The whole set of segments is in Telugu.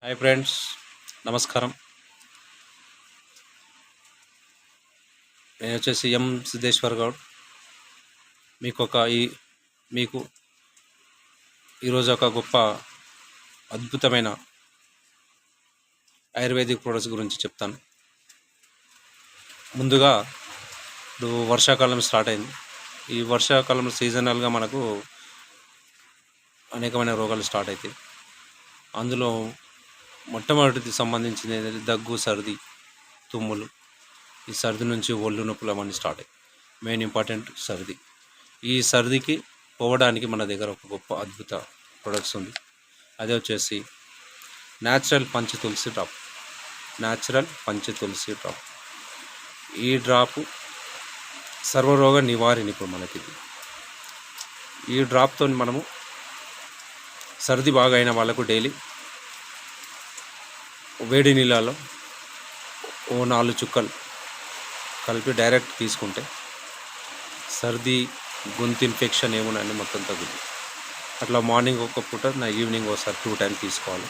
హాయ్ ఫ్రెండ్స్, నమస్కారం. నేను వచ్చేసి సిద్ధేశ్వర్ గౌడ్. మీకు ఈరోజు ఒక గొప్ప అద్భుతమైన ఆయుర్వేదిక్ ప్రొడక్ట్స్ గురించి చెప్తాను. ముందుగా ఇప్పుడు వర్షాకాలం స్టార్ట్ అయింది. ఈ వర్షాకాలంలో సీజనల్గా మనకు అనేకమైన రోగాలు స్టార్ట్ అవుతాయి. అందులో మొట్టమొదటిది సంబంధించినది దగ్గు, సర్ది, తుమ్ములు. ఈ సర్ది నుంచి ఒళ్ళు నొప్పులు అవన్నీ స్టార్ట్ అయ్యాయి. మెయిన్ ఇంపార్టెంట్ సర్ది. ఈ సర్దికి పోవడానికి మన దగ్గర ఒక గొప్ప అద్భుత ప్రొడక్ట్స్ ఉంది. అదే వచ్చేసి న్యాచురల్ పంచ తులసి డ్రాప్. ఈ డ్రాపు సర్వరోగ నివారణ. ఇప్పుడు మనకి ఈ డ్రాప్తో మనము సర్ది బాగా అయిన వాళ్ళకు డైలీ వేడి నీళ్ళలో 4 చుక్కలు కలిపి డైరెక్ట్ తీసుకుంటే సర్ది, గొంతు ఇన్ఫెక్షన్ ఏమున్నా మొత్తం తగ్గుతుంది. అట్లా మార్నింగ్ ఒక పూట, ఈవినింగ్ ఒకసారి 2 టైమ్స్ తీసుకోవాలి.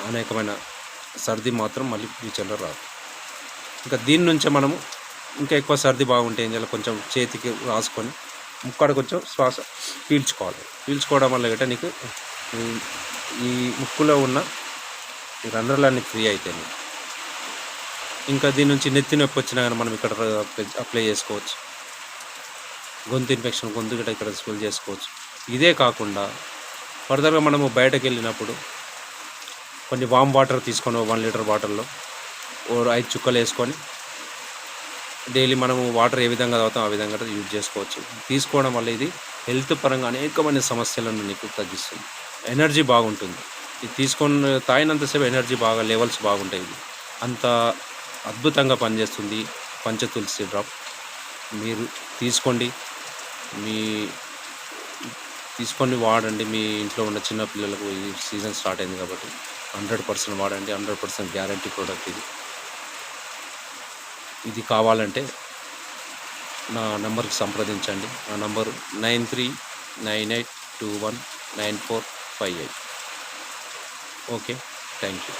అనేకమైన సర్ది మాత్రం మళ్ళీ ఫ్యూచర్లో రాదు. ఇంకా దీని నుంచే మనము ఇంకా ఎక్కువ సర్ది బాగుంటే ఏం చేయాలి, కొంచెం చేతికి రాసుకొని ముక్కడ కొంచెం శ్వాస పీల్చుకోవడం వల్ల గట్రా నీకు ఈ ముక్కులో ఉన్న ఈ రంధ్రాలన్నీ ఫ్రీ అవుతాయి. ఇంకా దీని నుంచి నెత్తి నొప్పి వచ్చినా కానీ మనం ఇక్కడ అప్లై చేసుకోవచ్చు. గొంతు ఇన్ఫెక్షన్, గొంతు గట్రా ఇక్కడ స్మెల్ చేసుకోవచ్చు. ఇదే కాకుండా ఫర్దర్గా మనము బయటకు వెళ్ళినప్పుడు కొన్ని వామ్ వాటర్ తీసుకొని 1 లీటర్ వాటర్లో 5 చుక్కలు వేసుకొని డైలీ మనము వాటర్ ఏ విధంగా తాగుతాం ఆ విధంగా యూజ్ చేసుకోవచ్చు. తీసుకోవడం వల్ల ఇది హెల్త్ పరంగా అనేకమైన సమస్యలను నీకు తగ్గిస్తుంది. ఎనర్జీ బాగుంటుంది. ఇది తీసుకొని తాగినంతసేపు ఎనర్జీ బాగా లెవెల్స్ బాగుంటాయి. ఇది అంత అద్భుతంగా పనిచేస్తుంది పంచ తులసి డ్రాప్. మీరు తీసుకొని వాడండి. మీ ఇంట్లో ఉన్న చిన్న పిల్లలకు ఈ సీజన్ స్టార్ట్ అయింది కాబట్టి 100% వాడండి. 100% గ్యారంటీ ప్రోడక్ట్ ఇది. ఇది కావాలంటే నా నెంబర్కి సంప్రదించండి. నా నంబరు 9398219458. Okay, thank you.